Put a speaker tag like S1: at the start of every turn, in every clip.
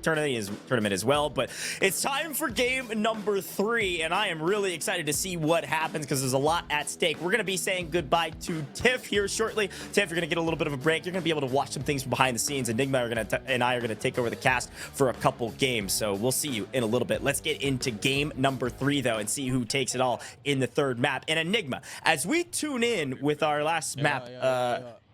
S1: tournament as well. But it's time for game number 3, and I am really excited to see what happens because there's a lot at stake. We're going to be saying goodbye to Tiff here shortly. Tiff, you're going to get a little bit of a break. You're going to be able to watch some things from behind the scenes. Enigma and I are going to take over the cast for a couple games, so we'll see you in a little bit. Let's get into game number 3 though and see who takes it all in the third map. And Enigma, as we tune in with our last map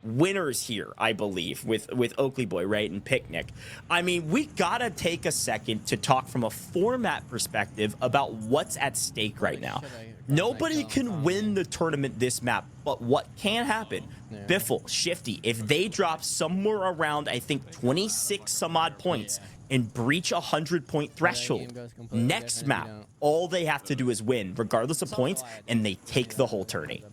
S1: winners here, I believe, with Oakley Boy, right, and Picnic, I mean, we gotta take a second to talk from a format perspective about what's at stake right now. Nobody can win the tournament this map, but what can happen? Biffle, Shifty, if they drop somewhere around, I think, 26 some odd points and breach 100-point threshold, next map, all they have to do is win, regardless of points, and they take the whole tourney.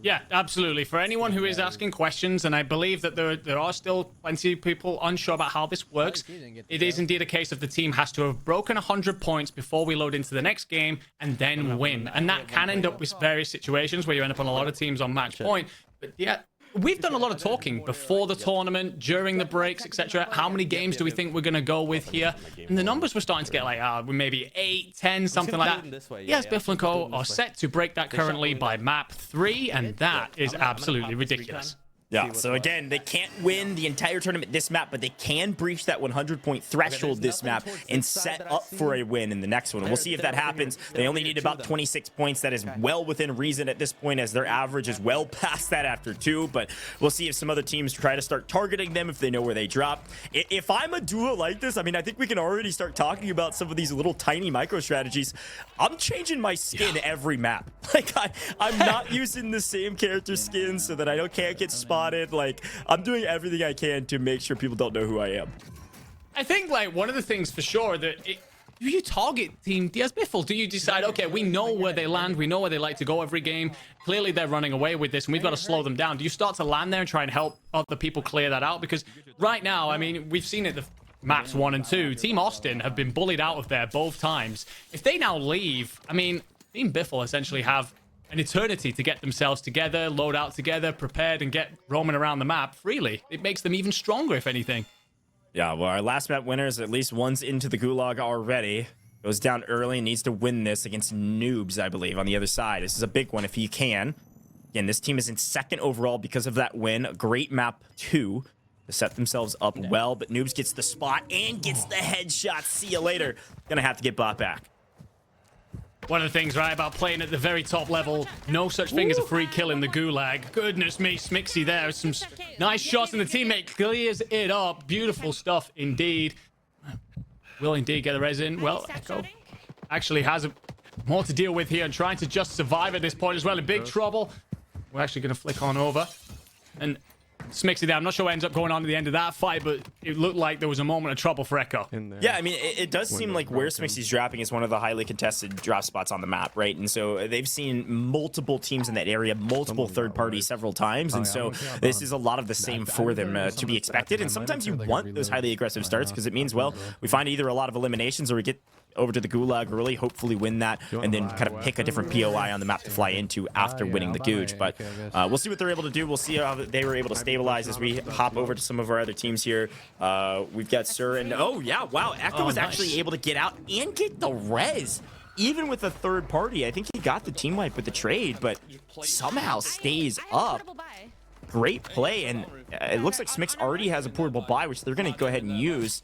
S2: Yeah, absolutely. For anyone who is asking questions, and I believe that there are still plenty of people unsure about how this works, it is indeed a case of the team has to have broken 100 points before we load into the next game and then win. And that can end up with various situations where you end up on a lot of teams on match point. But yeah, we've done a lot of talking before the tournament, during the breaks, etc. How many games do we think we're going to go with here? And the numbers were starting to get like, maybe 8, 10, something like that. Yes, Biffle and Co. are set to break that currently by map 3, and that is absolutely ridiculous.
S1: Yeah, so again, they can't win the entire tournament this map, but they can breach that 100-point threshold this map and set up for a win in the next one. And we'll see if that happens. They only need about 26 points. That is well within reason at this point, as their average is well past that after 2. But we'll see if some other teams try to start targeting them if they know where they drop. If I'm a duo like this, I mean, I think we can already start talking about some of these little tiny micro strategies. I'm changing my skin every map. Like, I'm not using the same character skin so that I can't get spotted. Like, I'm doing everything I can to make sure people don't know who I am.
S2: I think, like, one of the things for sure that do you target Team Diazbiffle? Do you decide, okay, we know where they land, we know where they like to go every game, clearly they're running away with this and we've got to slow them down? Do you start to land there and try and help other people clear that out? Because right now, I mean, we've seen it, the maps 1 and 2, Team Austin have been bullied out of there both times. If they now leave, I mean, Team Biffle essentially have an eternity to get themselves together, load out together, prepared, and get roaming around the map freely. It makes them even stronger, if anything.
S1: Yeah, well, our last map winners, at least one's into the gulag already. Goes down early and needs to win this against Noobs, I believe, on the other side. This is a big one if he can. Again, this team is in 2nd overall because of that win. A great map 2 to set themselves up well, but Noobs gets the spot and gets the headshot. See you later. Gonna have to get bought back.
S2: One of the things, right, about playing at the very top level, no such thing as a free kill in the gulag. Goodness me, Smixy there. Some nice shots, and the teammate clears it up. Beautiful stuff indeed. Will indeed get the res in. Well, Echo actually has more to deal with here and trying to just survive at this point as well. In big trouble. We're actually going to flick on over. And Smixy there, I'm not sure what ends up going on at the end of that fight, but it looked like there was a moment of trouble for Echo.
S1: Yeah, I mean, it does seem like where Smixy's dropping is one of the highly contested drop spots on the map, right? And so they've seen multiple teams in that area, multiple third parties several times, and so this is a lot of the same for them to be expected. And sometimes you want those highly aggressive starts because it means, well, we find either a lot of eliminations or we get over to the gulag early, hopefully win that, and then kind of pick a different POI on the map to fly into after winning the Googe. But we'll see what they're able to do. We'll see how they were able to stabilize as we hop over to some of our other teams here. We've got Sir and oh yeah, wow, Echo was actually able to get out and get the res. Even with a third party, I think he got the team wipe with the trade, but somehow stays up. Great play, and it looks like Smix already has a portable buy, which they're going to go ahead and use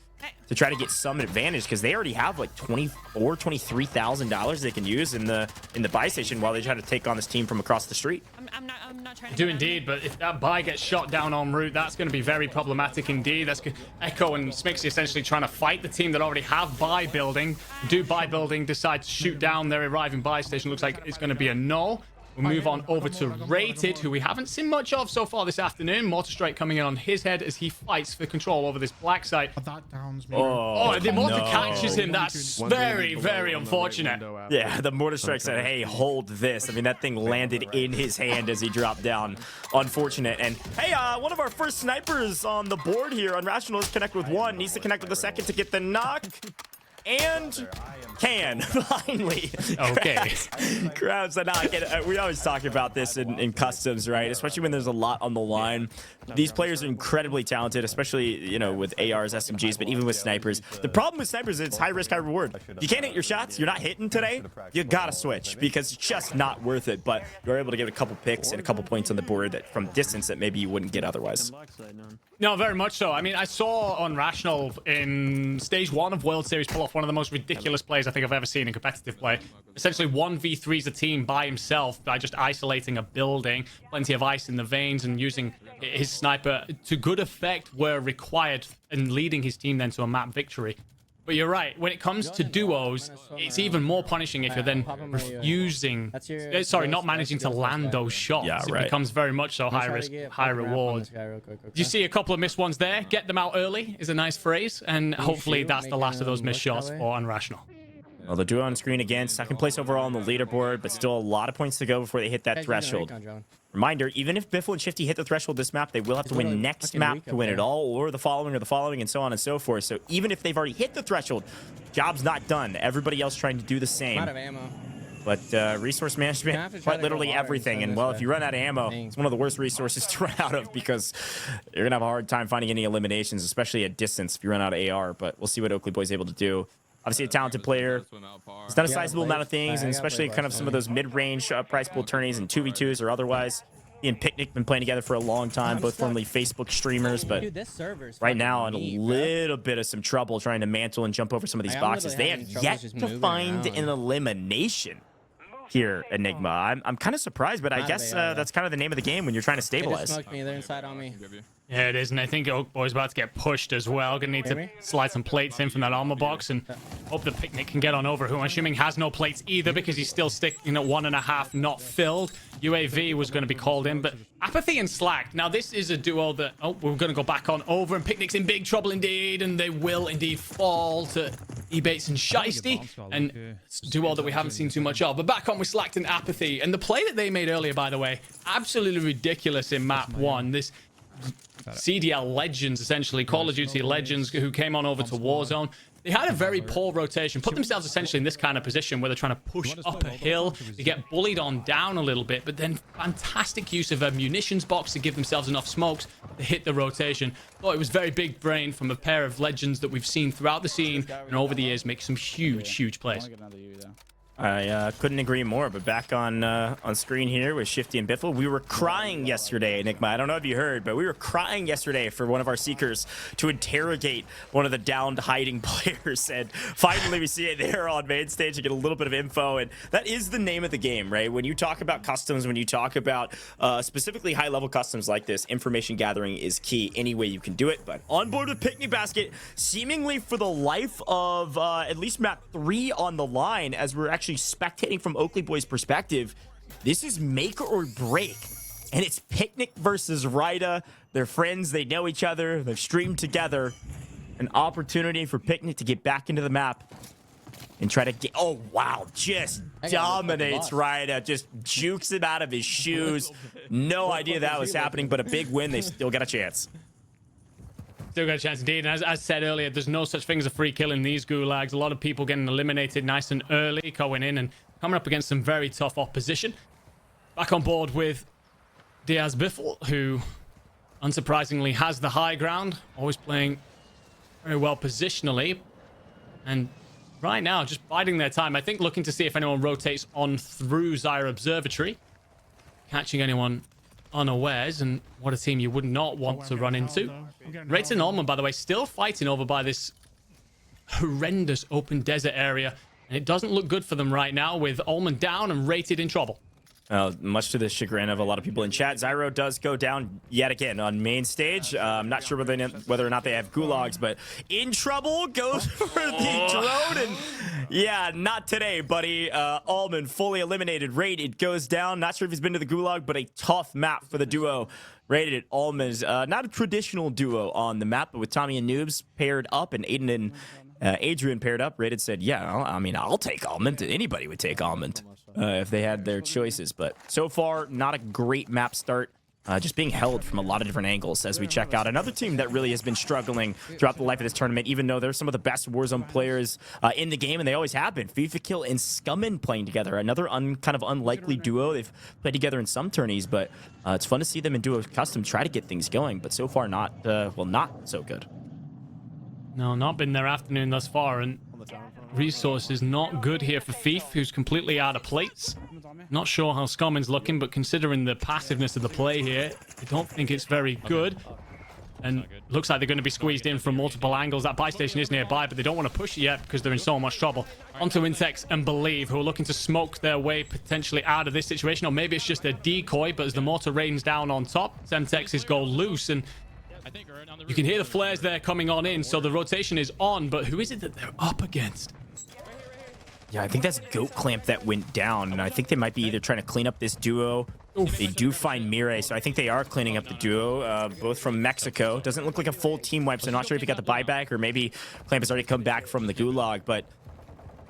S1: to try to get some advantage because they already have like $23,000 they can use in the buy station while they try to take on this team from across the street.
S3: I'm not trying to
S2: do indeed, but if that buy gets shot down en route, that's going to be very problematic indeed. That's Echo and Smixy essentially trying to fight the team that already have buy building. Do buy building, decide to shoot down their arriving buy station. Looks like it's going to be a no. We'll move on over to Rated, who we haven't seen much of so far this afternoon. Mortar Strike coming in on his head as he fights for control over this black site.
S4: That downs me.
S2: Oh, the Mortar catches him. That's very, very unfortunate.
S1: Yeah, the Mortar Strike said, hey, hold this. I mean, that thing landed in his hand as he dropped down. Unfortunate. And, hey, one of our first snipers on the board here on Rational is connect with 1. Needs to connect with the second to get the knock. and can finally.
S2: Okay.
S1: Crabs are not getting, we always talk about this in customs, right? Especially when there's a lot on the line. These players are incredibly talented, especially, you know, with ARs, SMGs, but even with snipers. The problem with snipers is it's high risk, high reward. If you can't hit your shots, you're not hitting today, you gotta switch because it's just not worth it. But you're able to get a couple picks and a couple points on the board that from distance that maybe you wouldn't get otherwise.
S2: No, very much so. I mean, I saw on Rational in stage 1 of World Series pull off one of the most ridiculous plays I think I've ever seen in competitive play. Essentially 1v3s a team by himself by just isolating a building, plenty of ice in the veins, and using his sniper to good effect where required and leading his team then to a map victory. But you're right, when it comes to duos, it's even more punishing if you're then refusing, not managing to land those shots.
S1: Yeah,
S2: It
S1: right.
S2: becomes very much so high risk, high reward. You see a couple of missed ones there. Get them out early is a nice phrase, and hopefully that's the last of those missed shots for Unrational.
S1: Well, the duo on screen again, second place overall on the leaderboard, but still a lot of points to go before they hit that threshold. Reminder, even if Biffle and Shifty hit the threshold this map, they will have to win next map to win it all, or the following, and so on and so forth. So even if they've already hit the threshold, job's not done. Everybody else trying to do the same.
S3: Out of ammo.
S1: But resource management, quite literally everything. And, well, if you run out of ammo, it's one of the worst resources to run out of because you're going to have a hard time finding any eliminations, especially at distance if you run out of AR. But we'll see what Oakley Boy's able to do. Obviously a talented player. He's done a sizable amount of things, and especially kind of some of those mid-range prize pool tourneys and 2v2s or otherwise. He and Picnic been playing together for a long time, both formerly Facebook streamers, but right now in a little bit of some trouble trying to mantle and jump over some of these boxes. They have yet to find an elimination here, Enigma. I'm kind of surprised, but I guess that's kind of the name of the game when you're trying to stabilize.
S3: They're inside on me.
S2: Yeah, it is, and I think Oak Boy's about to get pushed as well. Gonna need to slide some plates in from that armor box and hope the Picnic can get on over, who I'm assuming has no plates either because he's still sticking at 1.5 not filled. UAV was going to be called in, but Apathy and Slack. Now, this is a duo that, we're going to go back on over, and Picnic's in big trouble indeed, and they will indeed fall to Ebates and Shiesty, and it's a duo that we haven't seen too much of. But back on with Slack and Apathy, and the play that they made earlier, by the way, absolutely ridiculous in map 1. This CDL legends, essentially, Call of Duty legends who came on over to Warzone. They had a very poor rotation, put themselves essentially in this kind of position where they're trying to push up a hill. They get bullied on down a little bit, but then fantastic use of a munitions box to give themselves enough smokes to hit the rotation. Thought it was very big brain from a pair of legends that we've seen throughout the scene and over the years make some huge plays.
S1: I couldn't agree more, but back on screen here with Shifty and Biffle, we were crying yesterday, Enigma. I don't know if you heard, but we were crying yesterday for one of our Seekers to interrogate one of the downed hiding players, and finally we see it there on main stage to get a little bit of info, and that is the name of the game, right? When you talk about customs, when you talk about specifically high-level customs like this, information gathering is key any way you can do it. But on board with Picnic Basket, seemingly for the life of at least map 3 on the line, as we're actually spectating from Oakley Boy's perspective, this is make or break, and it's Picnic versus Ryda. They're friends, they know each other, they've streamed together. An opportunity for Picnic to get back into the map and try to get, oh wow, just dominates Ryda, just jukes him out of his shoes. No idea that was happening, but a big win. They still got a chance.
S2: Still got a chance indeed, and as I said earlier, there's no such thing as a free kill in these gulags. A lot of people getting eliminated nice and early, going in and coming up against some very tough opposition. Back on board with Diazbiffle, who unsurprisingly has the high ground, always playing very well positionally, and right now just biding their time. I think looking to see if anyone rotates on through Zyra Observatory, catching anyone unawares, and what a team you would not want to run into. Rates and Allman, by the way, still fighting over by this horrendous open desert area, and it doesn't look good for them right now with Allman down and Rated in trouble.
S1: Much to the chagrin of a lot of people in chat, Zyro does go down yet again on main stage. I'm not sure whether or not they have gulags, but in trouble goes for the drone, and yeah, not today, buddy. Allman fully eliminated. Rated goes down. Not sure if he's been to the gulag, but a tough map for the duo. Rated at Allman's not a traditional duo on the map, but with Tommy and Noobs paired up and Aydan and Adrian paired up. Rated said, yeah, I mean, I'll take Almond. Anybody would take Almond if they had their choices. But so far, not a great map start just being held from a lot of different angles as we check out another team that really has been struggling throughout the life of this tournament, even though they're some of the best Warzone players in the game, and they always have been. FIFA and Scummin playing together, another kind of unlikely duo. They've played together in some tourneys, but it's fun to see them in duo custom try to get things going, but so far not, well, not so good.
S2: No, not been their afternoon thus far, and resources not good here for Thief, who's completely out of plates. Not sure how Scummin's looking, but considering the passiveness of the play here, I don't think it's very good. And looks like they're going to be squeezed in from multiple angles. That buy station is nearby, but they don't want to push it yet because they're in so much trouble. Onto Intex and Believe, who are looking to smoke their way potentially out of this situation, or maybe it's just a decoy, but as the mortar rains down on top, Semtexes go loose, and you can hear the flares there coming on in, so the rotation is on, but who is it that they're up against?
S1: Yeah, I think that's Goat Clamp that went down, and I think they might be either trying to clean up this duo. They do find Mirai, so I think they are cleaning up the duo, both from Mexico. Doesn't look like a full team wipe, so not sure if he got the buyback, or maybe Clamp has already come back from the gulag, but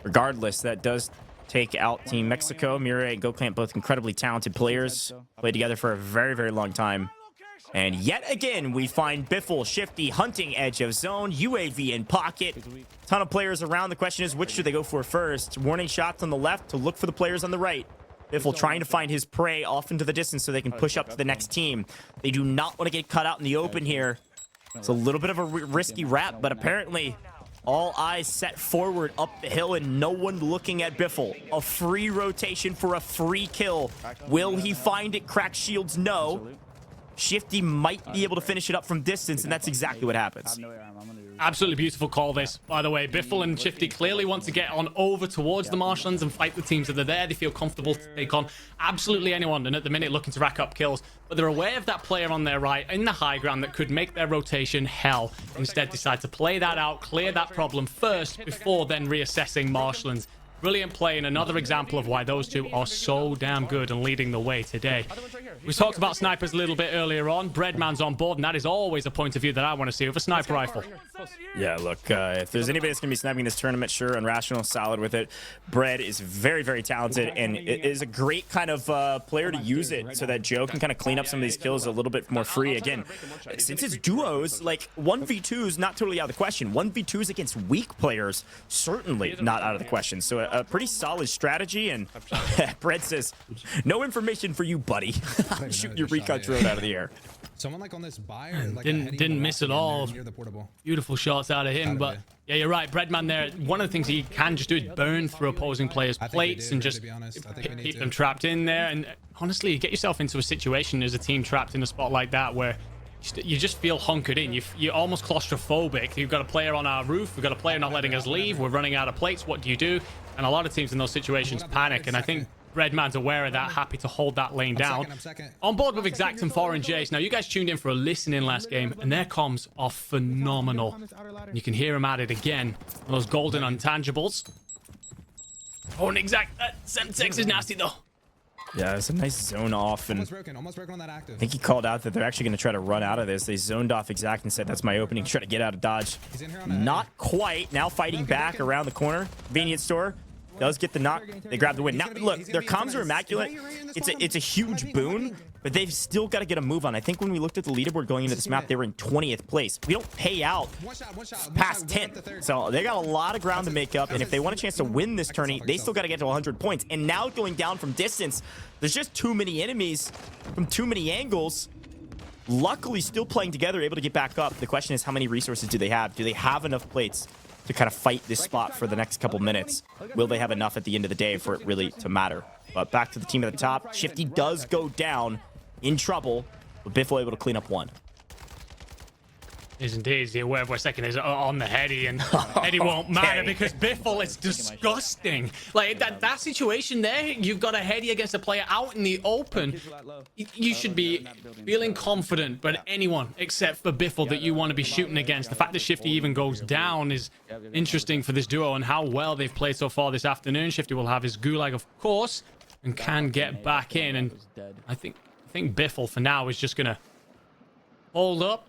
S1: regardless, that does take out Team Mexico. Mirai and Goat Clamp, both incredibly talented players, played together for a very, very long time. And yet again, we find Biffle, Shifty, hunting edge of zone, UAV in pocket. Ton of players around. The question is, which should they go for first? Warning shots on the left to look for the players on the right. Biffle trying to find his prey off into the distance so they can push up to the next team. They do not want to get cut out in the open here. It's a little bit of a risky wrap, but apparently all eyes set forward up the hill and no one looking at Biffle. A free rotation for a free kill. Will he find it? Crack shields, no. Shifty might be able to finish it up from distance, and that's exactly what happens.
S2: Absolutely beautiful call this, by the way. Biffle and Shifty clearly want to get on over towards the marshlands and fight the teams that are there. They feel comfortable to take on absolutely anyone, and at the minute looking to rack up kills. But they're aware of that player on their right in the high ground that could make their rotation hell. Instead, decide to play that out, clear that problem first, before then reassessing marshlands. Brilliant play, and another example of why those two are so damn good and leading the way today. We talked about snipers a little bit earlier on. Breadman's on board, and that is always a point of view that I want to see with a sniper rifle.
S1: Yeah, look, if there's anybody that's going to be sniping this tournament, sure, Unrational, solid with it. Bread is very, very talented, and it is a great kind of player to use it so that Joe can kind of clean up some of these kills a little bit more free. Again, since it's duos, like 1v2s, not totally out of the question. 1v2s against weak players, certainly not out of the question. So a pretty solid strategy, and Bread says, no information for you, buddy. Shoot your recon drone out of the air.
S3: Someone like on this buy, like
S2: didn't miss at all. Beautiful shots out of him, but yeah, you're right. Breadman there, one of the things he can just do is burn through opposing players' plates and just keep them trapped in there. And honestly, you get yourself into a situation as a team trapped in a spot like that where you just feel hunkered in. You're almost claustrophobic. You've got a player on our roof. We've got a player not letting us leave. We're running out of plates. What do you do? And a lot of teams in those situations panic. And I think Breadman's aware of that, happy to hold that lane down. On board with Exact and Foreign Jace. Now, you guys tuned in for a listen-in last game, and their comms are phenomenal. You can hear them at it again. Those golden intangibles. Oh, and Exact. Semtex is nasty, though.
S1: Yeah, it's a nice zone off, and
S3: almost broken on that active.
S1: I think he called out that they're actually going to try to run out of this. They zoned off Exact and said, that's my opening. Try to get out of dodge. Not quite. Now fighting back around the corner. Convenience store. Does get the knock. They grab the win. Now, look, their comms are immaculate. It's a huge boon, but they've still got to get a move on. I think when we looked at the leaderboard going into this map, they were in 20th place. We don't pay out past 10th. So they got a lot of ground to make up, and if they want a chance to win this tourney, they still got to get to 100 points. And now going down from distance, there's just too many enemies from too many angles. Luckily, still playing together, able to get back up. The question is, how many resources do they have? Do they have enough plates to kind of fight this spot for the next couple minutes? Will they have enough at the end of the day for it really to matter? But back to the team at the top. Shifty does go down, in trouble, but Biffle able to clean up one.
S2: Is indeed. The aware for a second is on the heady, and heady won't matter because Biffle is disgusting. Like that situation there, you've got a heady against a player out in the open. You should be feeling confident, but anyone except for Biffle that you want to be shooting against. The fact that Shifty even goes down is interesting for this duo and how well they've played so far this afternoon. Shifty will have his gulag, of course, and can get back in. And I think Biffle for now is just gonna hold up.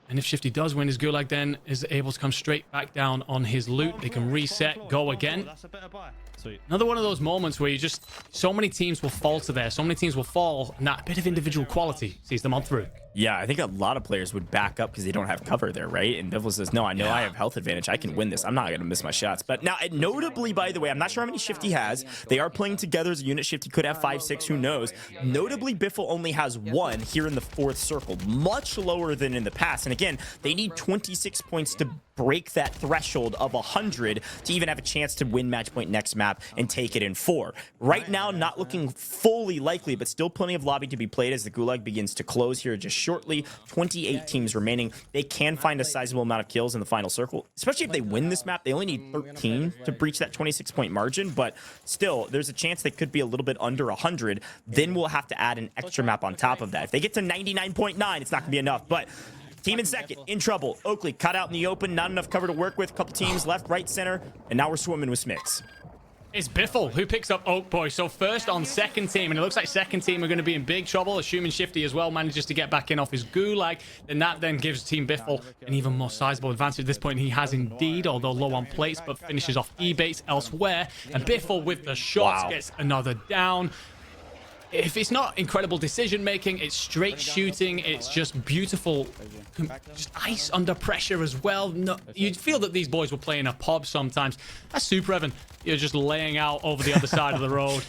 S2: And if Shifty does win, his Gulag then is able to come straight back down on his loot. They can reset, go again. Another one of those moments where you just, so many teams will falter there. So many teams will fall, and that bit of individual quality sees them on through.
S1: Yeah, I think a lot of players would back up because they don't have cover there, right? And Diazbiffle says, no, I know I have health advantage. I can win this. I'm not going to miss my shots. But now, notably, by the way, I'm not sure how many Shifty has. They are playing together as a unit. Shifty could have 5, 6, who knows? Notably, Biffle only has 1 here in the 4th circle, much lower than in the past. And again, they need 26 points to break that threshold of 100 to even have a chance to win match point next map and take it in 4. Right now, not looking fully likely, but still plenty of lobby to be played as the Gulag begins to close here just shortly. 28 teams remaining. They can find a sizable amount of kills in the final circle, especially if they win this map. They only need 13 to breach that 26-point margin, but still, there's a chance they could be a little bit under 100. Then we'll have to add an extra map on top of that. If they get to 99.9, it's not going to be enough, but team in second, in trouble. Oakley cut out in the open, not enough cover to work with. Couple teams left, right, center, and now we're swimming with Smicks.
S2: It's Biffle who picks up Oak Boy. So first on second team, and it looks like second team are going to be in big trouble, assuming Shifty as well manages to get back in off his Gulag. Then that then gives Team Biffle an even more sizable advantage. At this point, he has indeed, although low on plates, but finishes off E-baits elsewhere. And Biffle with the shots gets another down. If it's not incredible decision making, it's straight shooting. It's just beautiful, just ice under pressure as well. No, you'd feel that these boys were playing a pub sometimes. That's Super Evan. You're just laying out over the other side of the road.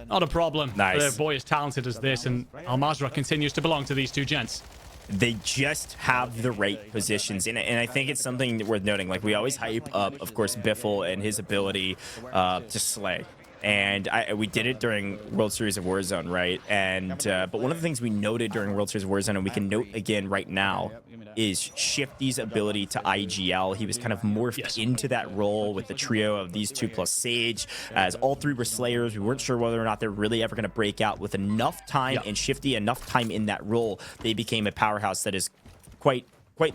S2: Not a problem.
S1: Nice.
S2: The boy as talented as this, and Al Mazrah continues to belong to these two gents.
S1: They just have the right positions in it, and I think it's something worth noting. Like, we always hype up, of course, Biffle and his ability to slay. And we did it during World Series of Warzone, right? And but one of the things we noted during World Series of Warzone, and we can note again right now, is Shifty's ability to IGL. He was kind of morphed into that role with the trio of these two plus Sage, as all 3 were Slayers. We weren't sure whether or not they're really ever going to break out. With enough time and Shifty enough time in that role, they became a powerhouse that is quite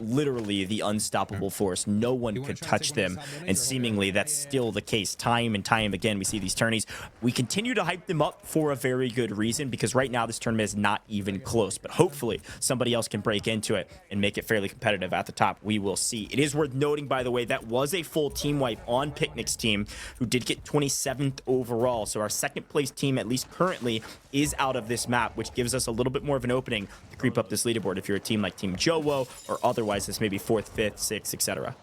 S1: literally the unstoppable force. No one could touch them, and seemingly that's still the case time and time again. We see these tourneys. We continue to hype them up for a very good reason, because right now this tournament is not even close, but hopefully somebody else can break into it and make it fairly competitive at the top. We will see. It is worth noting, by the way, that was a full team wipe on Picnic's team, who did get 27th overall. So our second place team, at least currently, is out of this map, which gives us a little bit more of an opening to creep up this leaderboard if you're a team like Team Joewo, or otherwise this may be 4th, 5th, 6th, etc.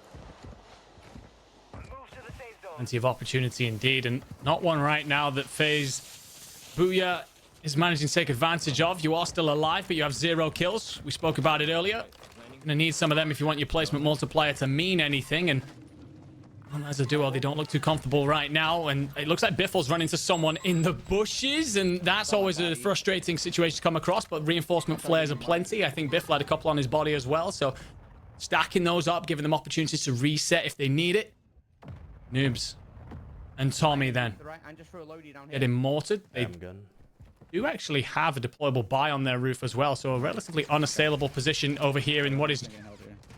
S2: Plenty of opportunity indeed, and not one right now that FaZe Booyah is managing to take advantage of. You are still alive, but you have 0 kills. We spoke about it earlier. You're gonna need some of them if you want your placement multiplier to mean anything, and as a duo, they don't look too comfortable right now, and it looks like Biffle's run into someone in the bushes, and that's always a frustrating situation to come across, but reinforcement flares are plenty. I think Biffle had a couple on his body as well, so stacking those up, giving them opportunities to reset if they need it. Noobs and Tommy then get immorted. They do actually have a deployable buy on their roof as well, so a relatively unassailable position over here in what is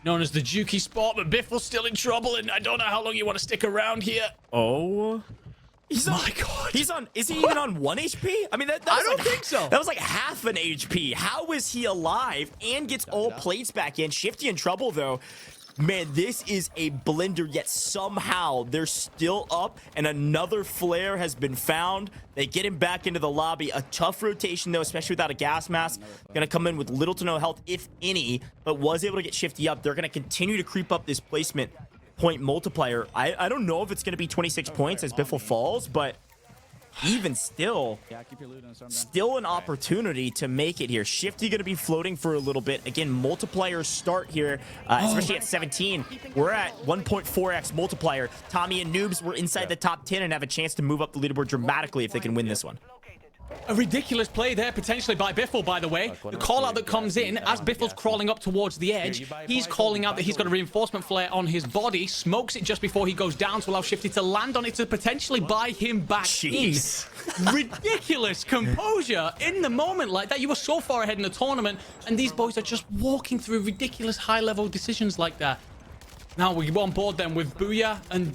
S2: known as the Juki spot, but Biffle's still in trouble, and I don't know how long you want to stick around here.
S1: Oh,
S2: my God.
S1: He's on. Is he even on 1 HP? I mean, that
S2: I
S1: was
S2: don't
S1: like,
S2: think so.
S1: That was like half an HP. How is he alive and gets all plates back in? Shifty in trouble, though. Man, this is a blender, yet somehow they're still up, and another flare has been found. They get him back into the lobby. A tough rotation, though, especially without a gas mask. Gonna come in with little to no health, if any, but was able to get Shifty up. They're gonna continue to creep up this placement point multiplier. I don't know if it's gonna be 26 points as Biffle falls, but even still, still an opportunity to make it here. Shifty going to be floating for a little bit. Again, multipliers start here, especially at 17. We're at 1.4x multiplier. Tommy and Noobs were inside the top 10 and have a chance to move up the leaderboard dramatically if they can win this one.
S2: A ridiculous play there, potentially by Biffle, by the way. The call out that comes in as Biffle's crawling up towards the edge. He's calling out that he's got a reinforcement flare on his body, smokes it just before he goes down to allow Shifty to land on it to potentially buy him back in. Ridiculous composure in the moment like that. You were so far ahead in the tournament, and these boys are just walking through ridiculous high-level decisions like that. Now we go on board then with Booyah and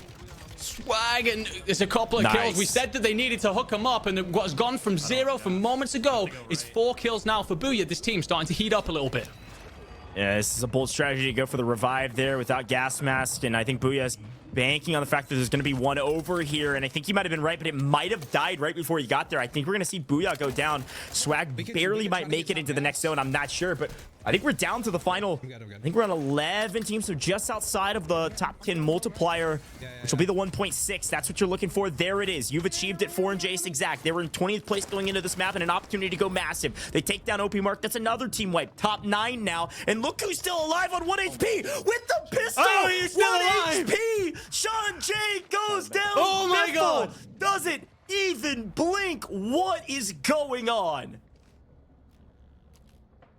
S2: Swagg, and there's a couple of kills. We said that they needed to hook them up, and what has gone from 0 from moments ago is 4 kills now for Booyah. This team's starting to heat up a little bit.
S1: Yeah, this is a bold strategy to go for the revive there without gas mask, and I think Booyah's banking on the fact that there's going to be one over here, and I think he might have been right, but it might have died right before he got there. I think we're going to see Booyah go down. Swagg barely might make it into the next zone. I'm not sure, but I think we're down to the final. I think we're on 11 teams, so just outside of the top 10 multiplier, which will be the 1.6. That's what you're looking for. There it is. You've achieved it. 4 and Jace exact. They were in 20th place going into this map and an opportunity to go massive. They take down OP Mark. That's another team wipe. Top 9 now, and look who's still alive on 1 HP with the pistol.
S2: Oh, he's still
S1: 1
S2: alive.
S1: HP. Sean J goes down.
S2: Oh my God.
S1: Doesn't even blink. What is going on?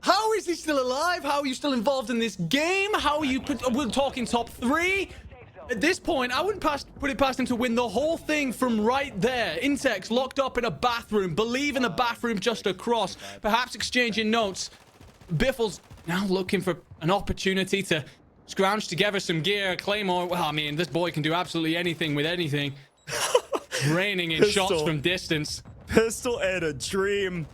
S2: How is he still alive? How are you still involved in this game? How are you we're talking top 3? At this point, I wouldn't put it past him to win the whole thing from right there. Intex locked up in a bathroom. Believe in the bathroom just across. Perhaps exchanging notes. Biffle's now looking for an opportunity to scrounge together some gear. Claymore, well, I mean, this boy can do absolutely anything with anything. Raining in shots from distance.
S1: Pistol and a dream.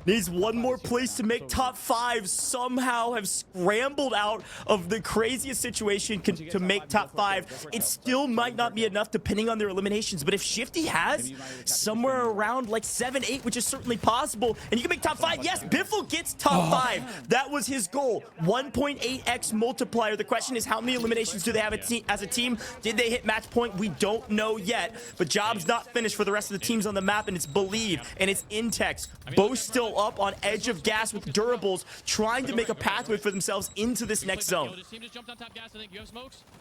S1: Needs one more place to make top 5. Somehow have scrambled out of the craziest situation to make top 5. It still might not be enough depending on their eliminations, but if Shifty has somewhere around like 7, 8, which is certainly possible, and you can make top 5, yes, Biffle gets top 5. That was his goal. 1.8x multiplier. The question is, how many eliminations do they have as a team? Did they hit match point? We don't know yet, but job's not finished for the rest of the teams on the map, and it's Believe, and it's Intex. Both still up on edge of gas with durables, trying to make a pathway for themselves into this next zone.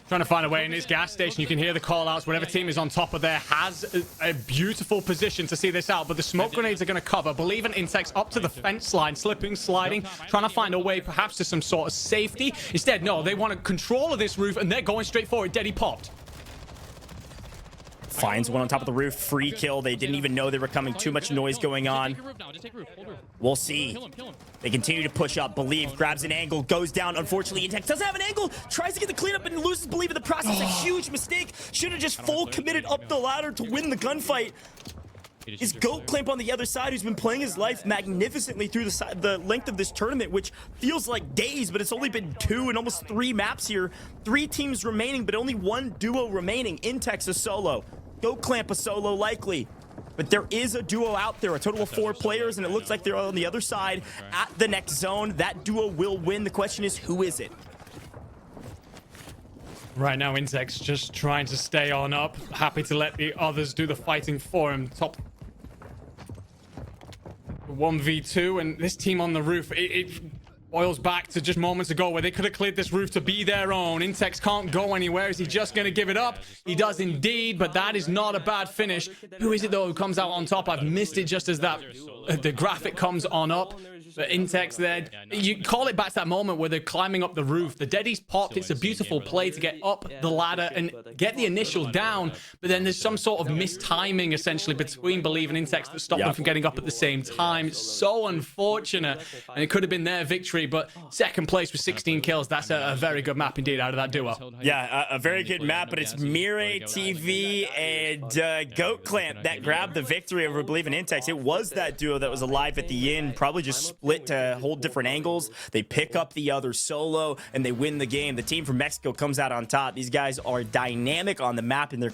S2: Trying to find a way in this gas station. You can hear the call-outs. Whatever team is on top of there has a beautiful position to see this out, but the smoke grenades are going to cover. Believe in Intex up to the fence line, slipping, sliding, trying to find a way perhaps to some sort of safety. Instead, no, they want control of this roof, and they're going straight for it. He popped.
S1: Finds one on top of the roof. Free kill. They didn't even know they were coming. Too much noise going on. We'll see. They continue to push up. Believe grabs an angle, goes down. Unfortunately, Intex doesn't have an angle. Tries to get the cleanup and loses Believe in the process. A huge mistake. Should have just full committed up the ladder to win the gunfight. Is Goat Clamp on the other side, who's been playing his life magnificently through the length of this tournament, which feels like days, but it's only been 2 and almost 3 maps here. 3 teams remaining, but only 1 duo remaining. Intex a solo. Goat Clamp a solo likely. But there is a duo out there, a total of 4 players, and it looks like they're on the other side at the next zone. That duo will win. The question is, who is it?
S2: Right now, Intex just trying to stay on up. Happy to let the others do the fighting for him. Top 1v2, and this team on the roof, it boils back to just moments ago where they could have cleared this roof to be their own. Intex can't go anywhere. Is he just going to give it up? He does indeed, but that is not a bad finish. Who is it, though, who comes out on top? I've missed it just as that the graphic comes on up. But Intex there, you call it back to that moment where they're climbing up the roof. The Deadies popped. It's a beautiful play to get up the ladder and get the initial down. But then there's some sort of mistiming, essentially, between Believe and Intex that stopped them from getting up at the same time. It's so unfortunate. And it could have been their victory, but second place with 16 kills. That's a very good map indeed out of that duo.
S1: Yeah, a very good map, but it's Mirai TV and Goat Clamp that grabbed the victory over Believe in Intex. It was that duo that was alive at the end, probably just split to hold different angles. They pick up the other solo, and they win the game. The team from Mexico comes out on top. These guys are dynamic on the map, and they're